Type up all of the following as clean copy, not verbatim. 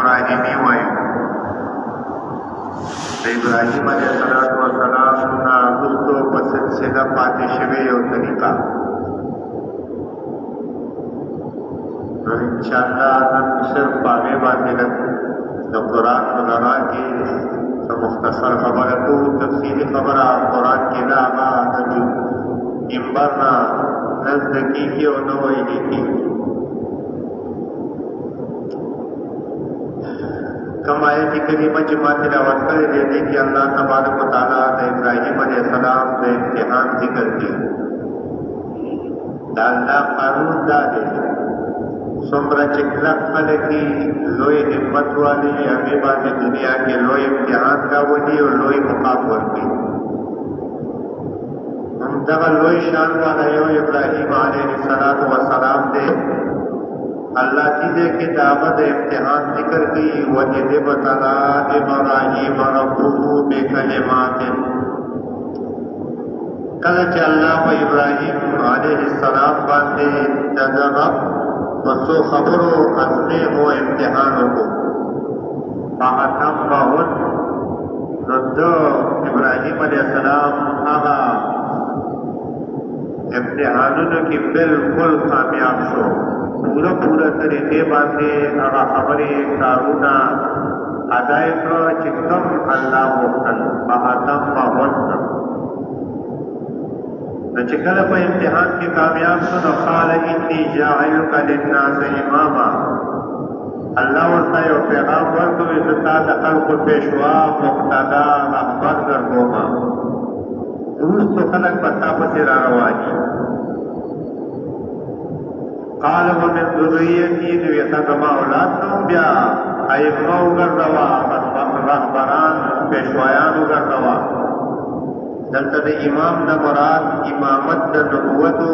ابراهیمی وایو د ابراهیم علیه السلام نه وروسته په سلسله پاتې شوې یو طریقه نو انشاءالله نن صرف په هغې باندې د قرآن په رڼا کې څه مختصر خبره کوو تفصیلي خبره قرآن کې نه هغه د منبر نه نه زده کېږي او نه ویلې کېږي کم آیت کریمه چې ما تلاوت کړې دی دې کې الله تبارک وتعالی د ابراهیم علیه السلام د امتحان ذکر کوي دا الله قانون دا دی څومره چې کلک خلک لوی همت والي هغې باندې دنیا کې لوی امتحان راولي او لوی مقام ورکوي همدغه لوی شان والا یو ابراهیم علیه السلام دی اللہ چیزے کی دعوت امتحان ذکر کی وَجِدِ بَتَلَا إِبْرَاهِيمَ رَبُّهُ بِكَلِمَاتٍ کلچ اللہ و ابراہیم علیہ السلام باندے تجرب وسو خبرو ازمیم و امتحانوں کو فَأَتَمَّهُنْ رد ابراہیم علیہ السلام آغا امتحانوں کی بالکل کامیاب شو پورا طریقے باندې هغه خبرې کارونه ادای کړه چې کوم الله وکړ فاتمهن چې کله په امتحان کې کامیاب شو نو قال انی جاعلک للناس اماما الله ورته یو پیغام ورکوي چې تا د خلکو پیشوا مقتدا رهبر ګرځوم وروسته خلک په تا پسې را رواني قال ومن ذریتی نویتا زما اولاد نوم بیا ایمو گردوا رهبران پیشوایانو گردوا دلتا دا امام دا مراد امامت دا نبوتو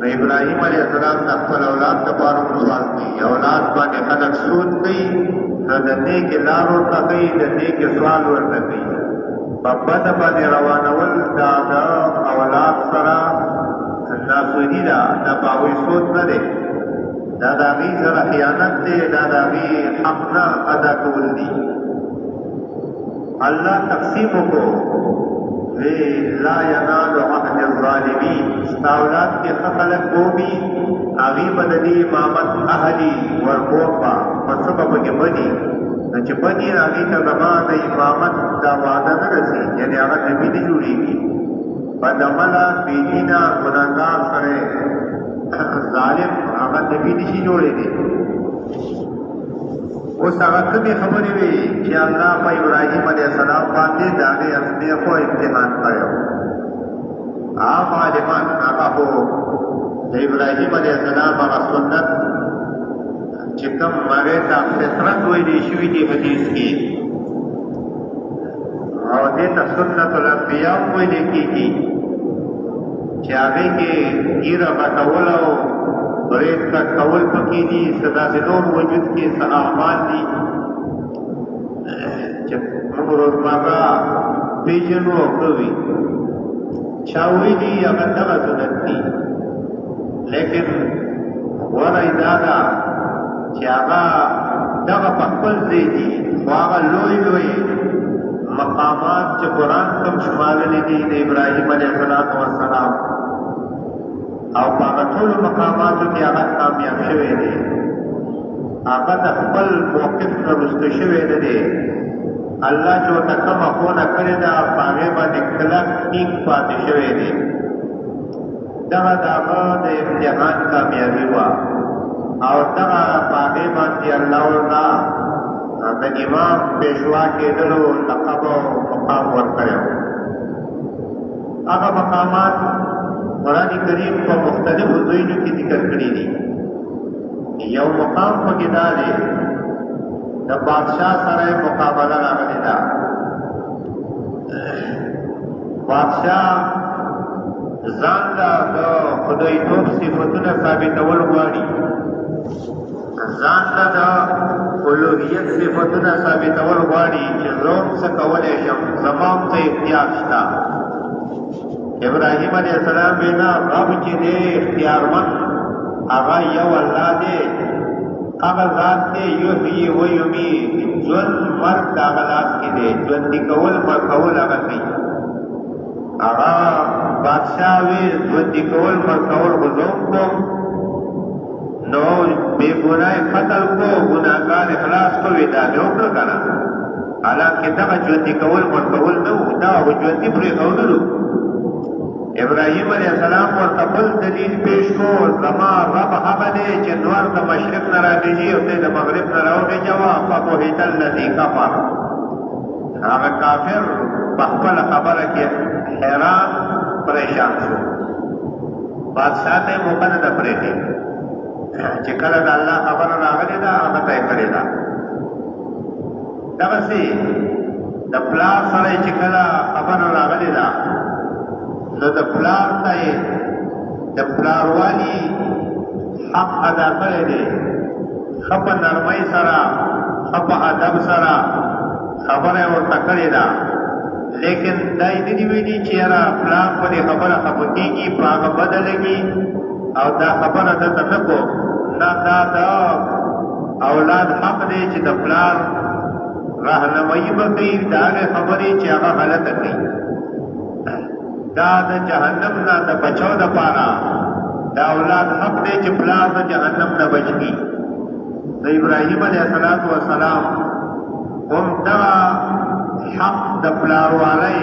دا ابراہیم علیہ السلام دا اخفل اولاد دا پارو سوال کی اولاد بانے خلق سود کی دا نیک لارو تقی دا نیک سوال ورتقی بابا دا بانے روانول دا اولاد سرا ناسودی دا باوی سود نه دی دا داغی سره خیانت دی دا داغی حق نه ادا کول دی الله تقسیم کو لا ینال عهد الظالمین ستا اولاد کې خلق کوبي هغې به د دې امامت اهلي ورکوپا مڅه به پکې بدي چې بدي هغې ته زما د امامت دا وعده نه رسي یعنې هغه نبي نه جوړېږي بدعمله بېدینه ګناهګار سړی ظالم هغه نبي نشي جوړېدی اوس هغه کومې خبرې وې چې الله په ابراهیم علیه السلام باندې د هغې ازمیښتو امتحان کړی و عام عالمان هغه خو د ابراهیم علیه السلام هغه سنت چې کوم هغې ته فطرت ویلې شوي دي حدیث کې او دې ته سنت الانبیاء ویلې کېږي چې هغې کې ګیره غټول او برید کټول پکې دي څه داسې نور وجود کې څه اعمال دي چې موږ روزمره پېژنو او کوي چا ویلي هغه دغه سنت دي لیکن غوره یې دا ده چې هغه دغه په خپل ځای دي خو هغه لوی مقامات چې قرآن کوم شماللی دي د ابراهیم علیه السلام او په هغه ټولو مقاماتو کې هغه کامیاب شوی دی هغه د خپل موقف نه رسته شوی نه دی الله چې ورته کومه ښوونه کړې ده په هغې باندې کلک ټینګ پاتې شوی دی دغه د هغه د امتحان کامیابي وه او دغه په هغې باندې الله ورته د امام پیشوا کېدلو لقب او مقام ورکړی و هغه مقامات قرآن کریم په مختلفو ځایونو کې ذکر کړي دي یو مقام پکې دا دی د بادشاه سره مقابله راغلې ده بادشاه ځان له د خدایتوب صفتونه ثابتول غواړي ځان له د الوهیت صفتونه ثابتول غواړي چې زه هم څه کولی شم زما هم څه اختیار شته ابراهیم علیه السلام وینا رب چې دی اختیارمند هغه یو الله دی هغه ذات دی یحیی و یمیت ژوند مرګ د هغه لاس کې دی ژوندي کول مړ کول هغه کوي هغه بادشاہ وی ژوندي کول مړ کول خو زه کوم نو بے گناہ قتل کو گناہگار اخلاص کو ودا مې وکړه که نه حالانکه دغه ژوندي کول مړ کول نه وو دا هغه ژوندي پرېښودلو ابراهیم علیہ السلام ورته بل دلیل پیش کو زما رب هغه دی چې نور د مشرق نه راګېږي او دی د مغرب نه راوګېجوه فبهت الذي کفر هغه کافر په خپله خبره کې حیران پریشان شو بادشاہ ته یې موقع نه ده پرېږدي چې کله د الله خبره راغلې ده هغه ته یې کړې ده دغسې د پلار سره چې کله خبره راغلې ده نو د پلار ته یې د پلاروالي حق ادا کړی دی ښه په نرمۍ سره ښه په ادب سره خبره یې ورته کړې ده لیکن دا یې نه دي ویلي چې یاره پلار په دې خبره خفه کېږي په هغه بده لګي او دا خبره دته نه کو نه دا د اولاد حق دی چې د پلار راهنمایي به کوي د هغې خبرې چې هغه غلطه کوي دا د جهنم نه د بچو دپاره د اولاد حق دی چې پلار د جهنم نه بچ کړي د ابراهیم علیه السلام هم دغه حق د پلاروالی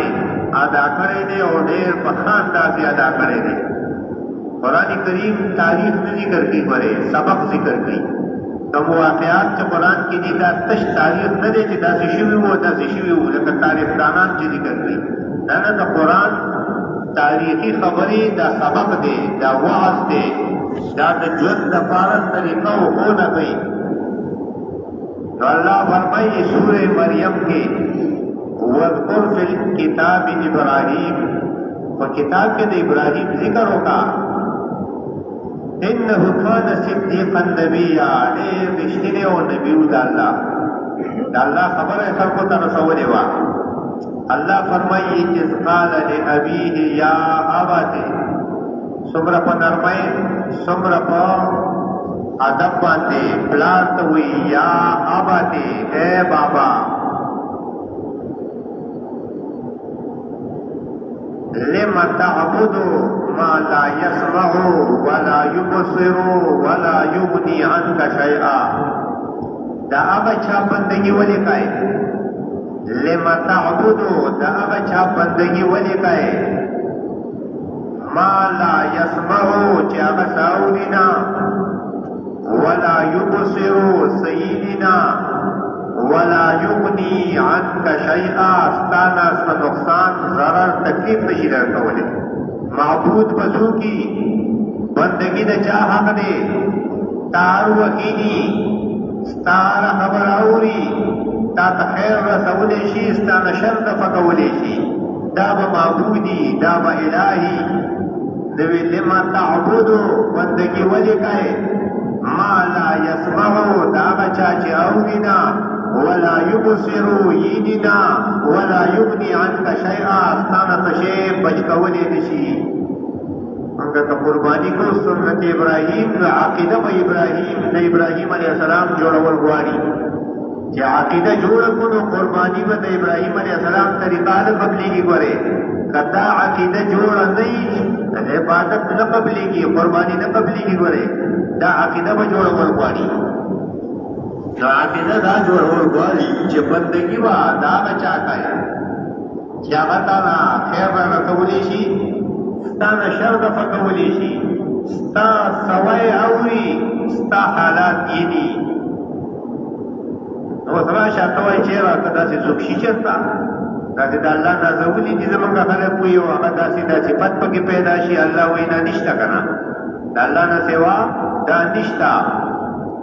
ادا کړی دی او ډېر په ښه اندازې ادا کړی دی قرآن کریم تاریخ نه ذکر کوي بلې سبق ذکر کوي کوم واقعات چې قرآن کې دي دا تش تاریخ نه دی چې داسې شوي وو داسې شوي وو لکه تاریخدانان چې ذکر کوي دا نه د قرآن تاریخي خبرې دا سبق دی دا وعظ دی دا د ژوند دپاره طریقه او ښوونه کوي نو الله فرمایي سورې مریم کې واذکر فی الکتاب ابراهیم په کتاب کې د ابراهیم ذکر وکړه انه کان صدیقا نبیا ډېر رښتینی او نبي و د الله خبره خلکو ته رسولې وه الله فرمایي اذ قال لابيه یا ابت څومره په نرمۍ څومره په ادب باندې پلار ته وایي یا ابت اے بابا لم تعبد ما لا يسمع ولا يبصر ولا يغني عنك شيئا دا هغه چا بندگی ولې کوي لم تعبد دا هغه چا بندگی ولې کوي ما لا يسمع چې هغه ساوري نه ولا يبصر سیدنا ولا یغنی عنک شیئا ستانا اسم نقصان ضرر تکلیف نشي درکولی معبود بسو کی بندگی دا چا حق دے تار وکینی ستار خبر اوری تا تخیر رسولی شی ستانا شر دفکولی شی دا با معبودی دا با الہی دوی لما تعبودو بندگی ولی کئے ما لا يسمعو دا بچا چی اورینا ولا يبصروا يدنا ولا يغني عنك شيئا استانا تشيء بجكولي نشي انك قرباني کو سنت ابراهيم عقيده ابراهيم د ابراهيم عليه السلام جوړول غواړي چې عقیده جوړ کړو قرباني به د ابراهيم عليه السلام طریقه د قبليږي ګوره کدا عقیده جوړ نه وي عبادت نه قبليږي قرباني نه قبليږي ګوره دا عقیده به جوړول غواړي نو عقیده دا جوړول غواړي چې بندگی وا دا بچا کوي چې هغه تعالی خیر رسولی شي ستا نه شر دفکولی شي ستا سوای اوري ستا حالات یې دي نو سره شاته وایي چې راته داسې څوک شي چېرته داسې د الله نازولي دي زمونږ خلک وي او هغه داسې دا صفت پکې پیدا شي الله وایي نه نشته که نه د الله نه سوا دا نشته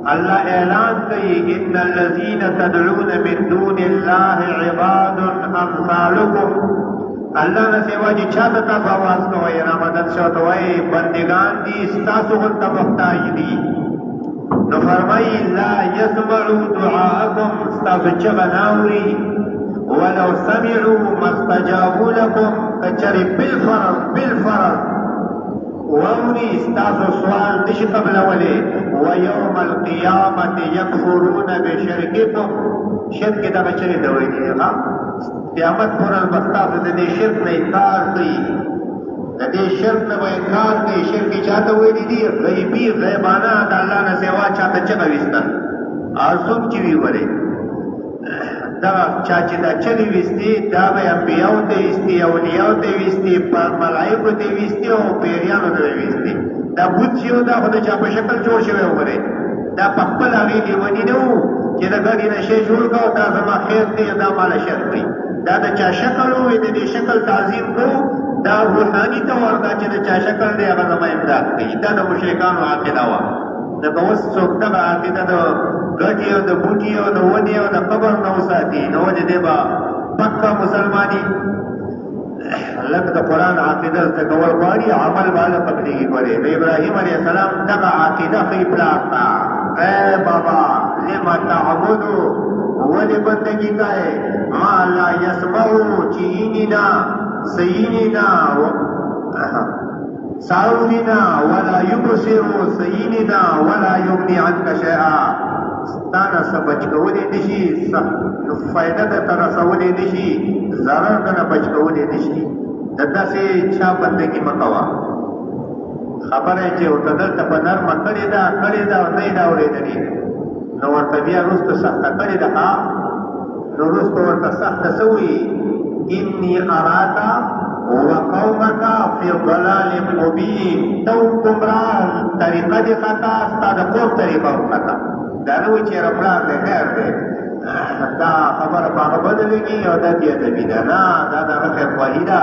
الله اعلان کوي ان الذين تدعون من دون الله عباد امثالكم الله نه سوا چې چاته تاسو आवाज کوئ را مدد شو ته وایي بندگان دي ستاسو غلطه محتاج دي نو فرمایي لا يسمعوا دعاءكم ستاسو چغه ناوري ولو سمعوا ما استجابوا لكم کچري بالفرض واوري ستاسو سوال نشي قبلولی ويوم القيامة يكفرون بشرككم شرک دغه چرې ته ویلي دي قیامت پر المستاف د دې شرک نه انکار کوي د دې شرک نه انکار کوي شرک چاته ویلي دي غیبي غیبانه د الله نه سوا چاته چغه وستل ارزوم چې وی وره دا چا چې دا چلی وستي دا به انبیاء ته وستي اولیاء ته وستي ملائکه ته وستي او پیریانو ته وستي دا بوت یو دا خدای چا په شکل جوړ شوی وره دا په خپل هغه دیونی نه وو چې دا غړي نشه جوړ کاو دا زما خیر دی دا مال شر دی دا د چا شکل وې د دې شکل تعظیم کو دا روحاني تور دا چې د چا شکل دی هغه زما امداد کوي دا د مشرکانو عقیده و دا اوس څوک دا عقیده د غټي او د بوټي او د ونی او د قبر نو ساتي نو دې با پکا مسلمانی لکه د قرآن عقیده ته کول غواړي عمل باندې پکړي کوي د ابراهیم علیه السلام دغه عقیده خې پلاتا اے بابا لما تعبدو ولی بندگی کائے ما لا یسمعو چینینا سینینا ساؤنینا ولا یبصرو سینینا ولا یغنی عنک شیئا ستانا سبچ کولی نشی فائدہ تا رسولی نشی ضرر تا بچ کولی نشی دتا سے چا بندگی مکوا خبر ہے چې ورته دلته په نرمه کړې ده نه یې اورېدلې نو ورته بیا وروسته سخته کړې ده نو وروسته ورته سخته څه وایي اني اراک وقومک فی ضلال مبین تو ګمراه طریقه دې خطا ستا د قوم طریقه خطا دا نه وایي چې رپلار دی خیر دی دا خبره په هغه بدلېږي او دا بېادبي ده نه دا د هغه خیرخواهي ده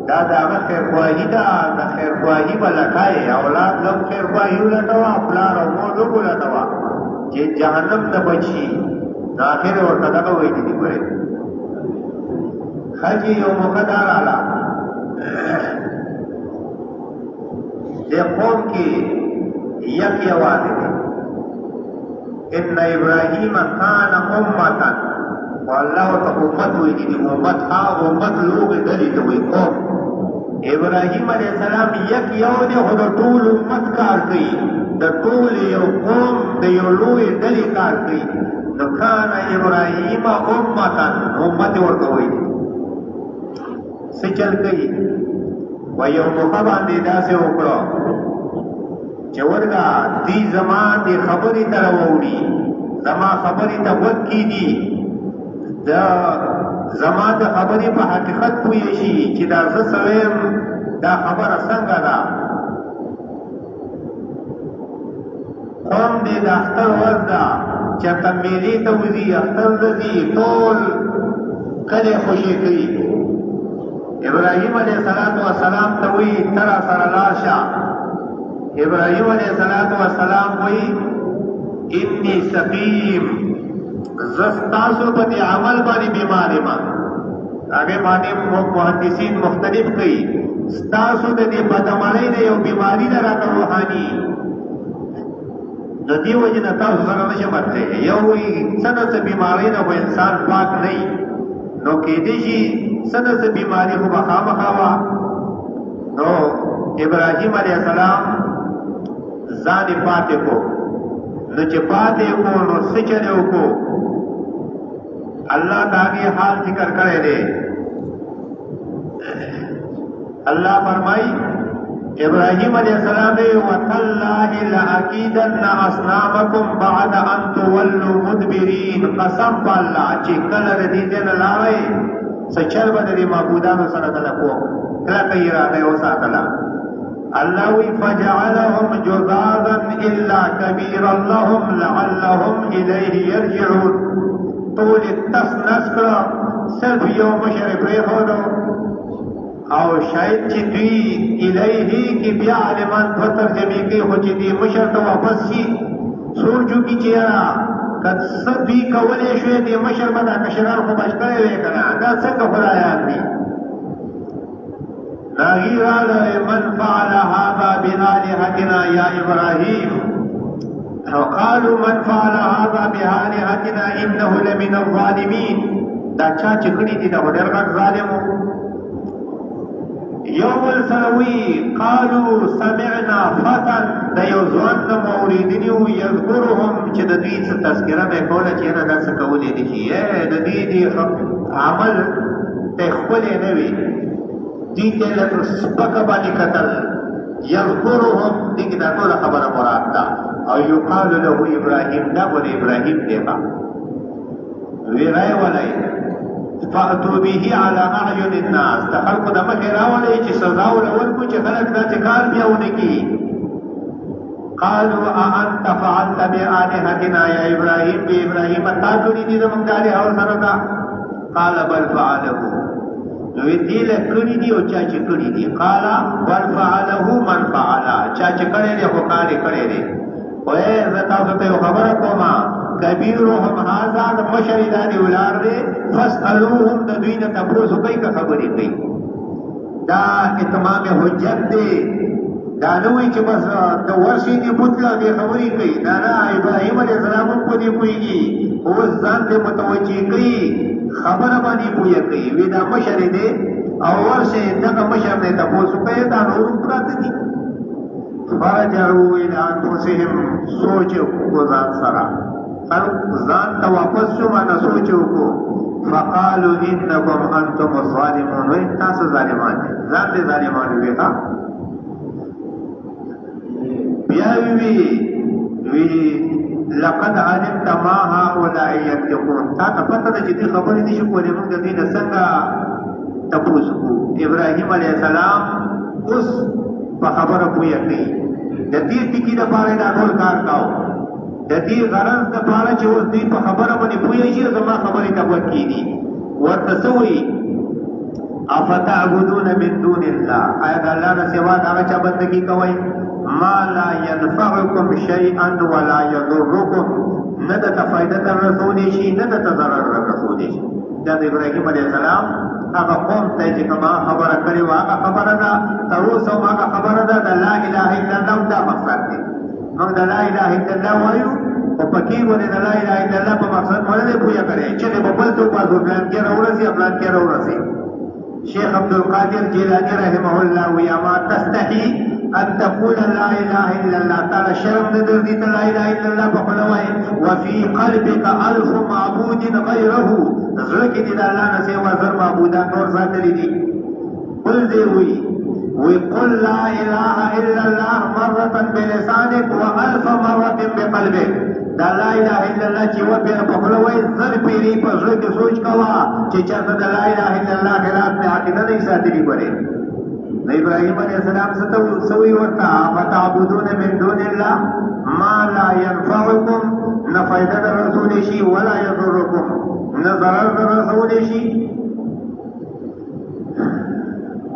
دا د هغه خیرخواهي ده د خیرخواهي به لټایې اولاد لم خیرخواهي ولټوه پلار او مور لږ ولټوه چې جهنم ته بچ شي نو اخر ورته دغه ویلي دي ګورې ښځې یو موقع دا راغله دې قوم کې یک یوازې دی ان ابراهیم کان امتا والله ته امت ویلي دي امت امت لوږې ډلې ته وایي قوم ابراهیم علیه السلام یک یو دی خو د ټول امت کار کوي د ټول یو قوم د یو لوی ډلې کار کوي نو کان ابراهیم امتا امت ورته وایي څه چل کوي و یو موقع باندې داسې وکړو چې ورګه دې زما دې خبرې ته راوړي زما خبرې ته غوږ کېږي زما د خبرې په حقیقت پوه شي چې دا زه سویم دا خبره څنګه ده قوم دې د اختر ورځ ده چې ته میلې ته وځي اختر ته ځي ټول کلی خوشي کوي ابراهیم علیه السلام ته وایي ته راسره لاړ شه ابراهیم علیه السلام وایي انی سقیم زستاسو په دې عمل باندې بیمار یم هغه باندې محدثین مختلف کوي ستاسو د دې بدعملۍ نه یو بیماری ده راته روحاني د دې وجې نه تاسو سره نشم ورته یو وایي څه نه څه بیماری نه به انسان پاک نه وي نو کېدای شي څه نه څه بیماري خو به خامخا وه نو ابراهیم علیه السلام ځان یې پاتې کو نو چې پاتې کو نو څه چلې وکړو اللہ داغی حال ذکر کرے دے اللہ فرمائی ابراہیم علیہ السلام وَتَاللَّهِ لَأَكِيدَنَّ أَصْنَامَكُمْ بَعْدَ أَن تُوَلُّوا مُدْبِرِينَ قسم پا اللہ چی کل ردیدن لاغے سچل بدری معبودانو سنتنا کو کلا کئی ارادے ہو ساتلا اللہ وی فَجَعَلَهُمْ جُذَاذًا إِلَّا كَبِيرًا لَهُمْ لَعَلَّهُمْ إِلَيْهِ يَرْجِعُونَ طول تس نسکړه صرف یو مشر پرېښودو او شاید چې دوی الیه کې بیا عالمان دوه ترجمې کوي خو چې دې مشر ته واپس شي سوچ وکړي چې یاره که څه دوی کولی شوی دې مشر به دا کشران خو بچ کړی وی که نه دا څنګه خدایان دي هغې راغله من فعل هذا بآلهتنا یا ابراهیم وقالوا من فعل هذا بآلهتنا انه لمن الظالمين دا چا چې کړي دي دا ډېر غټ ظالم یوم السلوی قالو سمعنا فتن دا یو ځوان د موریدینی و یذکرهم چې د دوی څه تذکره به کوله چې نه دا څه کولی دي چې د دوی دی عمل ته ښکلی نه وي دوی ته لږ سپکه باندې کتل یذکرهم دې کې دا ټوله خبره مراد ده او یقال له ابراهیم دا بل ابراهیم دی با وی رای ولای فاتو به على اعین الناس د خلکو د مخې راولئ چې سزا ورکړو چې خلک داسې کار بیا ونه کړي قالوا اانت فعلت بآلهتنا یا ابراهیم بی ابراهیم تا کړي دي زموږ د الهو سره دا قال بل فعله نو دې له کړي دي او چا چې کړي دي قال بل فعله من فعل چا چې کړي دي هو کار کړي دي وې زه تاسو ته خبره کوم کبیرهم هذا مشر دانی ولار دے فاسألوهم دا دوی نه تپوسو کوي که خبرې کوي دا اتمام حجت دی دا نوی چې بس د ورشي دی بوتله دی خبرې کوي دا نه ابراهیم علیه السلام هم په دې پوهېږي اوس ځان ته متوجه کوي خبره باندې پوهه کوي وی دا مشر دی او ورشه دغه مشر نه تپوسو کوي دا نور پراته دي فرجعوا الى انفسهم سوچ کو ځان سره ځان ته واپس شو مانا سوچو کو فقالو انکم انتم الظالمون وی تاسو ظالمان دي ځان دې ظالمان وی ها بیا وی لقد علمت ما هؤلاء يتقون تا ته پته ده چې دې خبرې نشي کولای موږ د دې نه څنګه تپوس کو ابراهیم علیه السلام اوس په خبره پوهه کوي د دې ټکي لپاره دا ټول کار کاوه د دې غرض د پاره چې اوس دوی په خبره باندې پوهې شي زما خبرې ته وکړي ورته سوي افتعبدون من دون الله آیا د الله نه سوا د هغه چا بندګي کوئ ما لا ينفعكم شيئا ولا يضركم نه درته فایده در رسولی شي نه درته ضرر در رسولی شي دا د ابراهیم علیه السلام هغه قوم ته چې کومه خبره کړې وه هغه خبره ده تر اوسه هم هغه خبره ده د لا اله الا الله دا مقصد دی موږ د لا اله الا الله وایو او پکې ولې د لا اله الا الله په مقصد باندې نه پوهه کړي چې په بل تو په ځوان کې راورسي خپل کې راورسي شیخ عبد القادر جیلانی رحمه الله ویا ما تستحي ان تقول لا اله الا الله تعالی شرم دې دې لا اله الا الله په خلوای وفي قلبك الف معبود غيره زړه کې دې الله نه سوا زر معبودان نور ساتلي دي قل دې وقل لا اله الا الله مرة بلسانك والف مرة بقلبك دا لا اله الا الله چې و په خپل وای زر پیری په زړه کې سوچ کوا چې چاته د لا اله الا الله خلاف نه عقیده نه ساتلی پره ابراهیم علیه السلام سوي ورته فتعبدون من دون الله ما لا ينفعكم نفيد الرسول شيء ولا يضركم نضرر الرسول شيء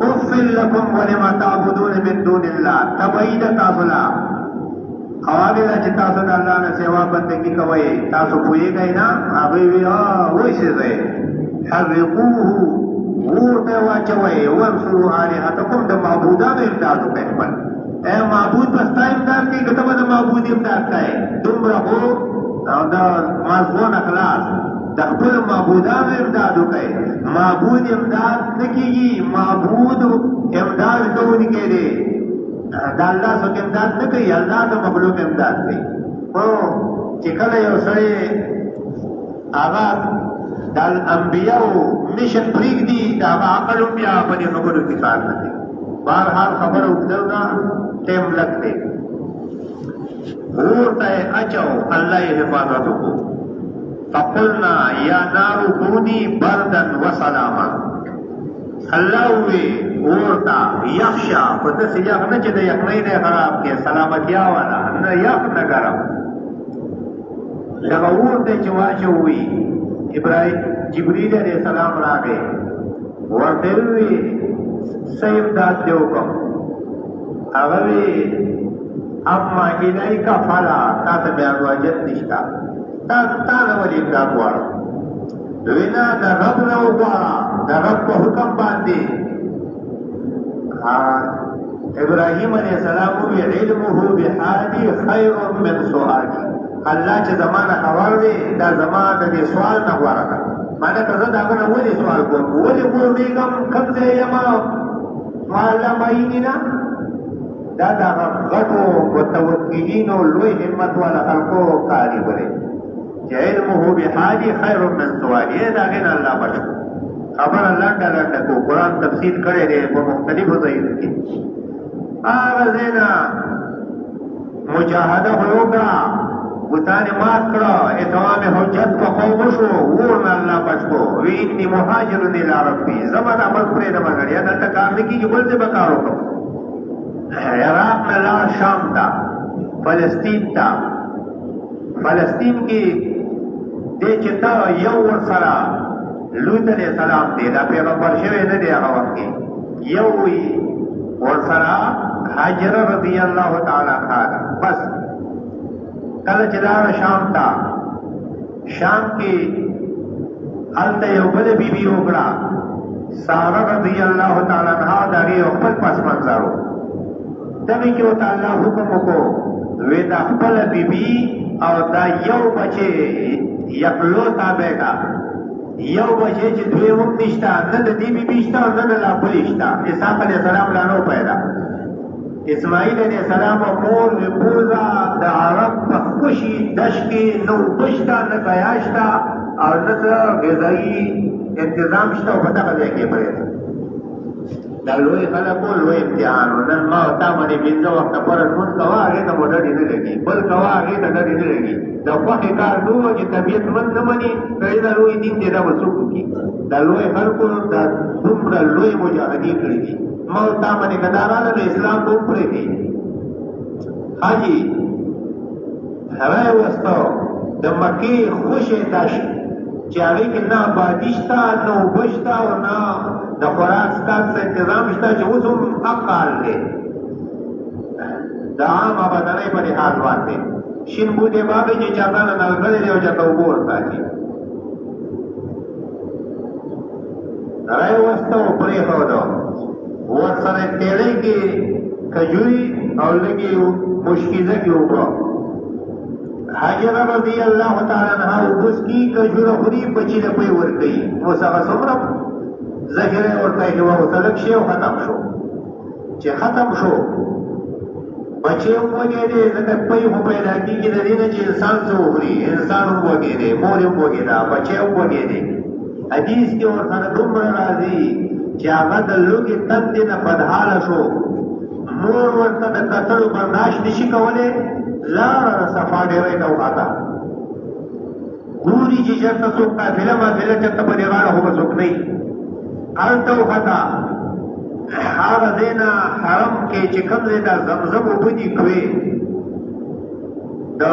اغفر لكم ولما تعبدون من دون الله تبعید تاسو لا خواږه چې تاسو د الله نه سیوا بندګي کوئ تاسو پوهیږئ نه هغه وی وای شي زه حرقوه ورته واچوي ورسروا الهتكم د معبودانو امداد کوي خپل اے معبود بس تایم دار کې کتابه د معبود امداد کوي دومره هو او دا مازغون اخلاص د خپل معبودانو امداد کوي معبود امداد نکېږي معبود امداد کوونکی دی دا الله څخه امداد نه کوي الله د مخلوق امداد کوي او چې کله یو سړی هغه د انبیاء مشن پریږدي دا عقل بیا په دې خبرو کې کار نه کوي بهرحال خبره وکړه ټیم لګ دی ورته اچو الله یې حفاظت وکړو فقلنا یا نار کونی بردا وسلاما الله وی ورته یخشا په دې یخ نه چې د یخنۍ نه خراب کې سلامتیا والا نه یخ نه ګرم دا ورته چې واچوي ابراهیم جبريل علیہ السلام راغی ورته وی سیب داد دیو کوم هغه وی اما الیکا فلا تاسو بیا واجب نشتا تاسو ولې دا غواړئ وینا دا رب نه وغواړه دا رب په حکم باندې ابراهیم علیہ السلام وی علمه بحالی خیر من سؤالی الله چې زمانه خبر دی دا زمانه د سوال نه غواړه مانه که زه دا غواړم ولې سوال کوم ولې کوم کم ځای یم الله معینی نا دا دا غټو متوکلینو لوی همت والا خلقو کاری بره چې علمه بحالی خیر من سوالی دا غین الله بچو خبر لنډه لنډه کو قرآن تفسیر کړی دی په مختلفو ځایونو کې هغه ځایونه مجاهده خو وکړه بوتان مات کړه اتمام حجت په قوم شو ورنه الله بچ کو وی انی مهاجر الی ربی زمانہ بس پرې د مګړیا دلته کار نه کیږي بل څه به کار وکړو عراق نه لار شام ته فلسطین ته فلسطین کې دې چې تا یو ورسره لوط علیہ السلام دی دا پیغمبر شوی نه دی هغه وخت کې یو وی ورسره هاجر رضی الله تعالی عنها بس کله چې لاړ شام ته شام کې هلته یو بل بیبي وکړه ساره رضی الله تعالی عنها دا یو خپل پس منظرو دغه کې وته الله حکم وکړو وی دا خپل بیبي او دا یو بچي یقلو تابع کا یو بچی چې دوی هم نشتا نه د دې بیبي شته نه د لا بلې شته اسحاق علیه السلام لا نو پیدا اسماعیل علیه السلام مور بوزا د عرب په خوشي دشکې نو بشتا نه بیاشتا او نه غذایي انتظام شته او په دغه ځای کې پرې دا لوی خلکو لوی امتحان نن ما او تا باندې پنځه وخته پرې مونږ کوه هغې ته مو ډډې نه لګي بل کوه هغې ته ډډې نه لګي د خوښې کار دوه چې طبیعت من نه مني دا لوی دین دی دا به څوک وکړي دا لوی خلکو دا دومره لوی مجاهدین کړي دي ما او تا باندې که دا راغله نو اسلام به هم پرېږدي حاجي راوستو د مکې خوشې دشت چې هغې کې نه آبادي شته نه اوبه شته او نه د خوراک څښاک څه انتظام شته چې اوس هم حق حال دی د عام آبادنۍ په لحاظ باندې شین بوټې باغې چې چاته نه نلګلې دی او چاته اوبه ورساتي راوستو پرېښودو ورسره تیلۍ کې کجوري او لږې مشکیزه کې اوبه حاجر رضی الله تعالی عنها اوبس کی کجوره خوري بچي له پی ورکوي اوس هغه څومره ذخیره ورته کې وتلک شي او ختم شو چې ختم شو بچي هم وګېدې ځکه پی خو پیدا کېږي د دې نه چې انسان څه وخوري انسان هم وګېدې مور هم وګېده بچی هم وګېدې حدیث کې ورسره دومره راځي چې هغه د لوږې تندې نه بدحاله شو مور ورته د کتلو برداشت نشي کولی لاړه صفا ډېرۍ ته وخاته ګوري چې چېرته څوک قافله مافله چېرته په دې غاړه خو به څوک نه وي هلته وخته هغه ځای نه حرم کې چې کوم ځای ته زمزم اوبه دي کوې د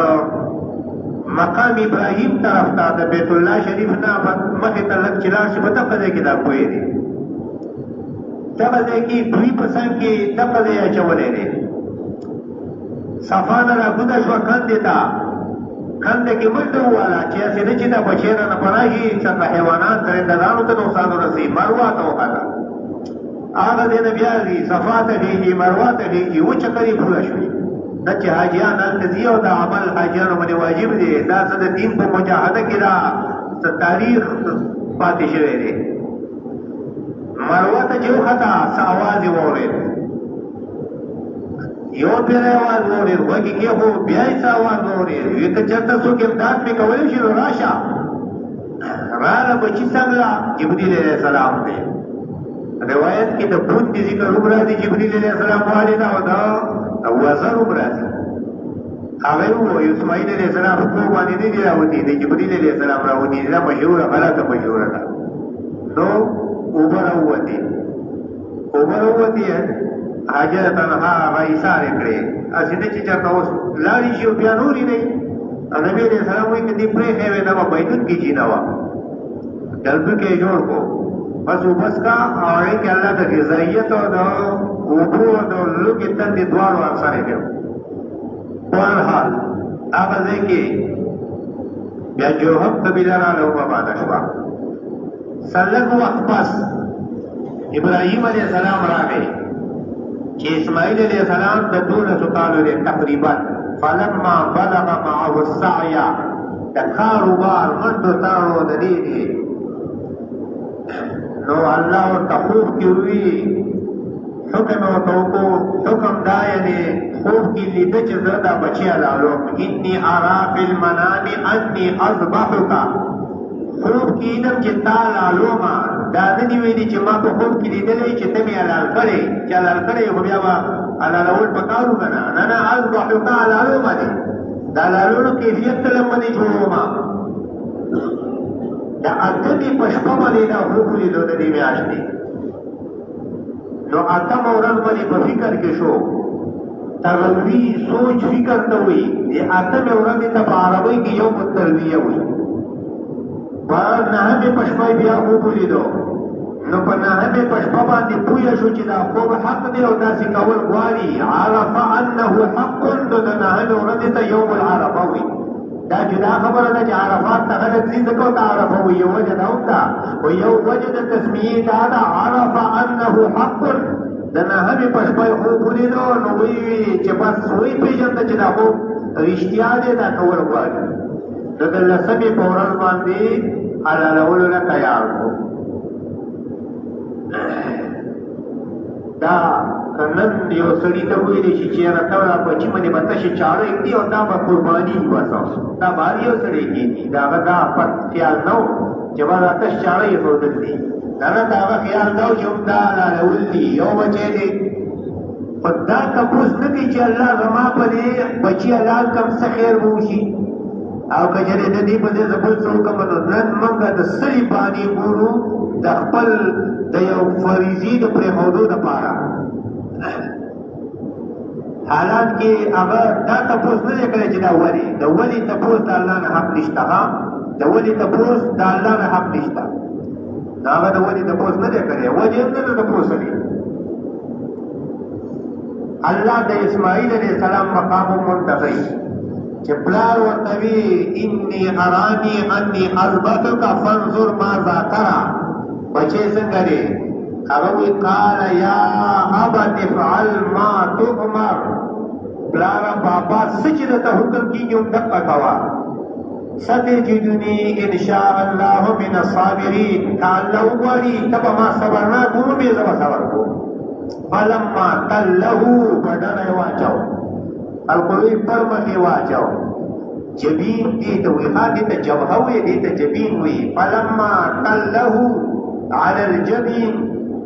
مقام ابراهیم طرف ته د بیت الله شریف نه مخې ته لږ چې لاړ شي په دغه ځای کې دا کوې دي دغه ځای کې دوی په څنګ کې دغه ځای اچولی دی صفا نه راکوده شوه کندې ته کنده کې منډه وواله چې هسې نه چې دا بچی رانه پناه شي څنګه حیوانات درندګانو ته نقصان ورسوي مروه ته وخته هغه ځای نه بیا ځي صفا ته خېږي مروه ته خېږي وچکرې پوره شوي دا چې حاجیان هلته ځي او دا عمل حاجیانو باندې واجب دی دا څه د دین په مجاهده کې دا څه تاریخ پاتې شوی دی مروه ته چې وخته څه اواز یې واورېد یو پیره آواز واورېد غوږې کېښود بیا یې څه آواز واورېد وی که چېرته څوک امداد پرې کولی شي نو راشه راغله بچي څنګه جبریل علیه السلام دی روایت کې د بوت د ذکر هم راځي جبریل علیه السلام والد او د وزر هم راځي هغه یې ووایي اسماعیل علیه السلام په کور باندې نه دي راوتي د جبریل علیه السلام راوتي دا مشهوره غلطه مشهوره ده نو اوبه راووتې حاجر تنها هغه ایثارې کړې هسې نه چې چېرته اوس لاړې شي او بیا نورې نه نبي علیه السلام وایي که دې پرېښې وې دا به بینون کې جینه وه ډلبکې یې جوړ کړو بس اوبس کا او هغې کې الله د غذایت او د اوبو او د لوږې تندې دواړو افسرې کړو بهرحال هغه ځای کې بیا جوهب قبیله راغله وباده شوه لږ وخت پس ابراهیم علیه السلام راغی چې اسماعیل علیه السلام د 12 کالو دی تقریبا فلما بلغ معه السعی د کاروبار منډو تاړو د دې دی نو الله ورته خوب کې وي حکم وتوکو حکم دا یعنی خوب کی لیده چې زه دا بچی حلالوم انی ارا فی المنام انی اذبحک خوب کی اینم چې تا حلالوما دا نه دی ویلي چې ما په خوب کې لیدلی چې ته مې حلال کړې چې حلال کړې خو بیا به حلالول پکارو که نه نه نه اذبحک حلالوما دی دا حلالولو کیفیت ته لم باندې جوړوما دا اتمې په شپه باندې دا خوب لیدو د دې میاشتې نو اتم ورځ باندې په فکر کې شو تروی سوچ فکر ته وي د اتم ورځ ته په عربی کې یو مترویه وي باز نهمې په شپه بیا خوب لیدو نو په نهمې په شپه باندې پوه شو چې دا خوب حق دی او داسې کول غواړي عرف انه حق نو د نهمې ورځ ته یوم العرفه وي دا جدا خبره ده چې عرفات ته خلک ځي ځکه ورته عرفه وي یو وجه دا هم ده خو یو وجه د تسمیې دا ده عرف انه حق د نهمې په شپه یې خوب ولیدو نو ویې چې بس ویې پېژنده چې دا خوب رښتیا دی دا کول غواړي نو د لسمې په ورځ باندې حلالولو نه تیار کړو دا نن یو سړي ته ویلی شي چې یاره ته را بچي باندې به تشې چاړه ږدي او دا به قرباني وي وسه دا بهر یو سړی کېږي د هغه دا پټ خیال نه و چې به دا تش چاړه یې ښودل دي دا نه د هغه خیال دا و چې هم دا حلالول دي یو بچی دی خو دا تپوس نه کوي چې الله زما په دې بچي حلال کم څه خیر به وشي او که چېرې د دې په دې زه بل څه وکړم نو نن موږ د سلي باندې ګورو د خپل د یو فریضي د پرېښودو دپاره حالات کې هغه دا تپوس نه دی کړی چې دا ولې د ولې تپوس د الله نه حق نشته د ولې تپوس د الله نه حق نشته دا هغه د ولې تپوس نه دی کړی وجه هم نه ده تپوس دی الله د اسماعیل علیه السلام مقام منتخی چې پلار ورته وي انی ارانی انی اذبحک فانظر ماذا ترى بچی څنګه دی هغه وی قال یا ابت افعل ما تؤمر پلاره بابا څه چې درته حکم کېږي همدقه کوه ستجدني ان شاء الله من الصابرین که الله وغواړي ته به ما صبرناک ومې زه به صبر کوم فلما تله په ډډه یې واچو القوی پر مخې واچو جبین دې ته وي دې ته جبهه وي دې ته جبین وي فلما تله على الجبین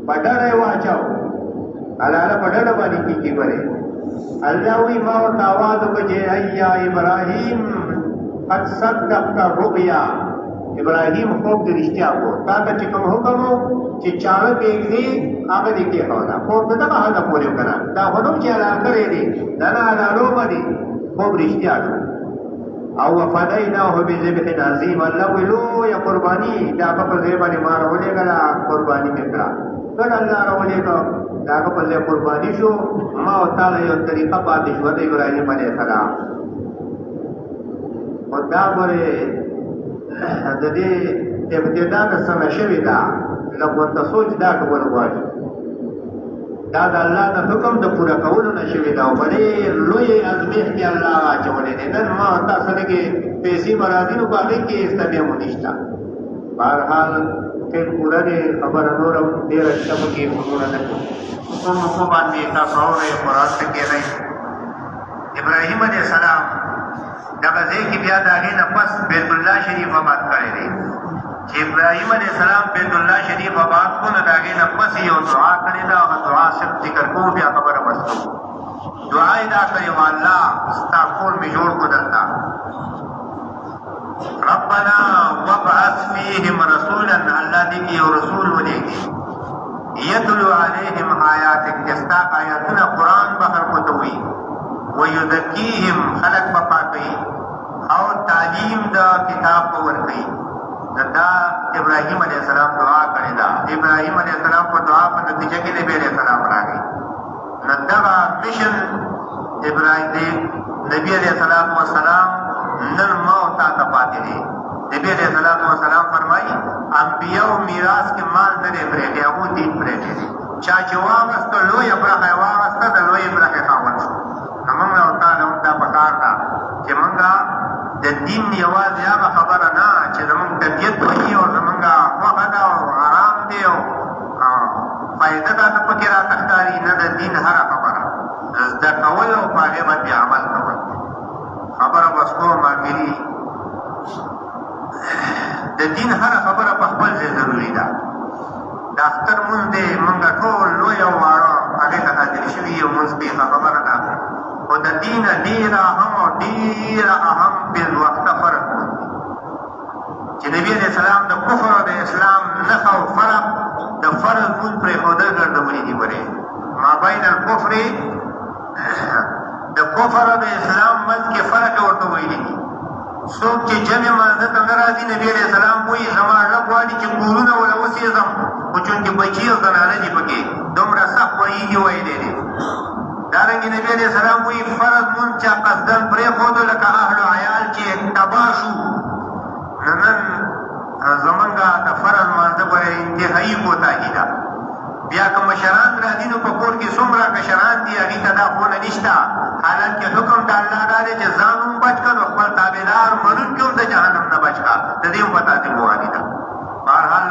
په ډډه یې واچو حلاله په ډډه باندې کېږي بلې الله وی ما ورته آواز وکړه چې ایا ابراهیم قد صدقت الرؤیا ابراهیم خوب دې رښتیا کړو تا ته چې کوم حکم و چې چاړه کېږدي هغه دې کېښوده خوب دې دغه حده پورې وکړه دا خو نه چې حلال کړی دی دا نه حلالو باندې خوب رښتیا شو او وفدیناه بذبح عظیم الله وی لویه قرباني د هغه په ځای باندې ما راولېږله قرباني مې کړه کله الله راولېږه د هغه په ځای قرباني شو ما او تعالی یو طریقه پاتې شوه د ابراهیم علیه السلام خو دا ګورې د دې ابتدا د سمه شوې ده لږ ورته سوچ دا کول غواړي دا د الله د حکم د پوره کولو نه شوې ده او په ډېر لویې ازمېښت کې الله اچولې دی نن ما تا سره کې پیسې به راځي نو په هغې کې هېڅ بیا مو نشته بهرحال ټول پوره دی خبره نوره ډېره شته پکې خبره نه کوو په باندې تاسو اورئ قرآن ته کښېنئ ابراهیم علیه السلام دغه ځای کې بیا د هغې نه پس بیت الله شریف آباد کړی دی چې ابراهیم علیه السلام بیت الله شریف آباد کړو نو د هغې نه پس یو دعا کړې ده هغه دعا صرف ذکر کوو بیا خبره بس کوو دعا یې دا کړې وه الله ستا کور مې جوړ کړو دلته ربنا وابعث فیهم رسولا الله دې کې یو رسول ولېږي یتلو علیهم آیاتک چې ستا آیاتونه قرآن به خلکو ته وایي ویزکیهم خلق به پاکوي او تعلیم د کتاب به ورکوي دا ابراهیم علیه السلام دعا کړې ده ابراهیم علیه السلام په دعا په نتیجه کې نبي علیه السلام راغی نو دغه مشن ابراهیم نبي علیه السلام نن ما او تا ته پاتې دی نبي علیه السلام فرمایي انبیاء میراث کې مال نه دی پرېږدي هغو دین پرېږدي دی چا چې واغسته لویه برخه یې واغسته د لویې برخې خاوند شو نو موږ او تا له موږ دا پکار ده چې موږ د دین یوازې هغه خبره نه چې زموږ طبیعت وي او زموږ خوښه ده او آرام دی او فایده دا ته پکې راته ښکاري نه د د دین هره خبره په خپل ځای ضروري ده. د اختر مونځ دی مونږ ټول لوی او واړه هغې ته حاضر شوي یو مونځ پېښه خبره ده، خو د دین ډېره اهم او ډېره اهم بېل وخته فرق دی چې نبي علیه السلام د کفر او د اسلام نښه او فرق د فرض مونځ پرېښودل ګرځولي دي. ولې مابین الکفر د کفر او د اسلام منځ کې فرق ورته ویلي دي. څوک چې جمع مانځه ته نه راځي نبي علیه السلام وایي زما زړه غواړي چې کورونه وله وسېږم، خو چونکې بچي او زنانه دي پکې دومره سخت وعیدې ویلی دي. دارنګې نبي علیه السلام وایي فرض مونځ چا قصدن پرېښودو لکه اهلو عیال چې تباه شو. نو نن زمونږ د فرض مانځه پورې انتهایي کوتاهي ده. بیا که مشران راځي نو په کور کې څومره کشران دي هغې ته دا خونه نشته، حالانکې حکم د الله دا دی چې ځان هم بچ کړه نو خپل تابعدار منونکي هم د جهنم نه بچ کړه. د دې هم په تعظیم وغاني ده. بهرحال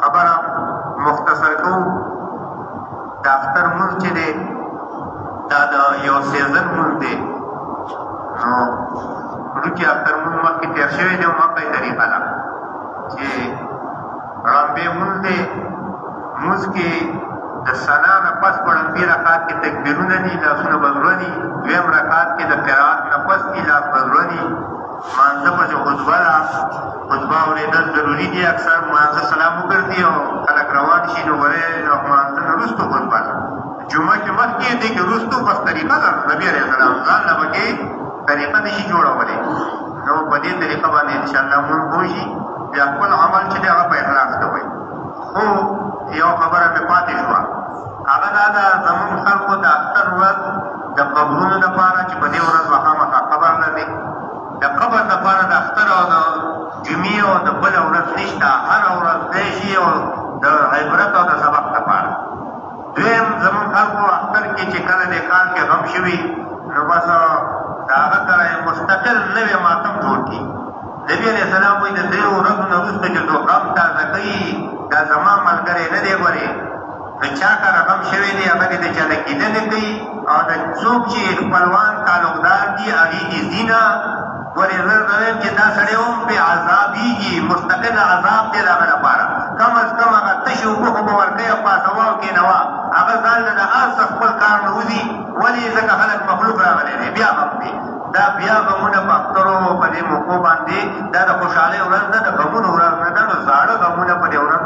خبره مختصر کوو. د اختر مونځ چې دی دا د یو سیزن مونځ دی، نو وړوکي اختر مونځ مخکې تېر شوی دی او مخکې طریقه ده چې ړمبې مونځ دی. مونځ کې د ثنا نه پس په ړمبې رکعت کې تکبیرونه دي، لاسونه به زړه دي. دویم رکعت کې د قرات نه پس دي، لاس به زړه دي. مانځه پسې خطبه ده، خطبه اورېدل ضروري دي. اکثر مانځه سلام وګرځي او خلک روان شي نو ورې مانځه نه وروستو خطبه ده. جمعه کې مخکې دې کې وروستو بس طریقه ده نبي علیه السلام ځان نه به کې طریقه نشي جوړولی. نو په دې طریقه باندې انشاءالله مونږ وشي. بیا خپل عمل چې دی هغه په اخلاص کوئ. خو یو خبره مې پاتې شوه، هغه دا ده زمونږ خلکو د اختر ورځ د قبرونو دپاره چې په دې ورځ به خامخا قبر لري، د قبر دپاره د اختر او د جمعې او د بله ورځ نشته. هره ورځ دی شي او د عبرت او د سبق دپاره. دویم زمونږ خلکو اختر کې چې کله د کال کې غم شوي نو بس د هغه سره یې مستقل نوی ماتم جوړ کړي. نبي علیه السلام وایي د دریو ورځو نه وروسته چې څوک غم تازه کوي دا زما ملګری نه دی. ګورې د چا کره غم شوی دی هغه دې د چا نه کیدنې کوي، او د څوک چې خپلوان تعلقدار دي هغې دې ځي نه. ګورې زه وایم چې دا سړی هم پرې عذابېږي، مستقل عذاب دی د هغه لپاره. کم از کم هغه تشې اوبه خو به ورکوي او پاسوه او کېنوه، هغه ځان له د هر څه خپل کار نه وځي. ولې ځکه خلک مخلوق راغلی دی، بیا غم دی. دا بیا غمونه په اخترو په دې موقعو باندې دا د خوشحالۍ ورځ نه، د غمونو ورځ نه ده. نو زاړه غمونه په دې ورځ